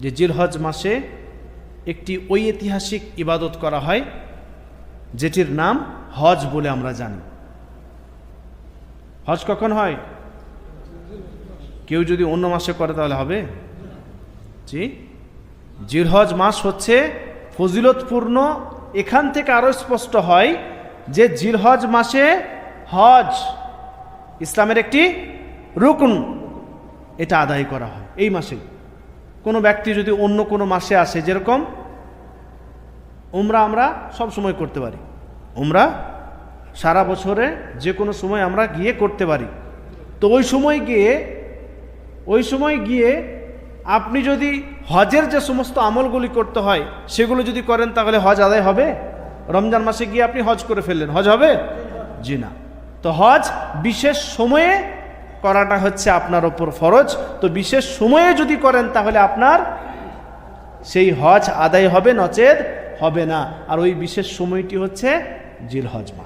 যে জিলহজ মাসে একটি ঐতিহাসিক ইবাদত করা হয় যেটির নাম হজ বলে আমরা জানি। হজ কখন হয়? কেউ যদি অন্য মাসে করে তাহলে হবে? জি, জিলহজ মাস হচ্ছে ফজিলতপূর্ণ। এখান থেকে আরো স্পষ্ট হয় যে জিলহজ মাসে হজ ইসলামের একটি রুকন, এটা আদায় করা হয় এই মাসে। কোনো ব্যক্তি যদি অন্য কোনো মাসে আসে, যেরকম উমরা আমরা সব সময় করতে পারি, উমরা সারা বছরে যে কোনো সময় আমরা গিয়ে করতে পারি, তো ওই সময় গিয়ে আপনি যদি হজের যে সমস্ত আমলগুলি করতে হয় সেগুলো যদি করেন তাহলে হজ আদায় হবে? রমজান মাসে গিয়ে আপনি হজ করে ফেললেন, হজ হবে? জি না। তো হজ বিশেষ সময়ে করাটা হচ্ছে আপনার ওপর ফরজ। তো বিশেষ সময়ে যদি করেন তাহলে আপনার সেই হজ আদায় হবে, নচেত হবে না। আর ওই বিশেষ সময়টি হচ্ছে জিলহজ মাস।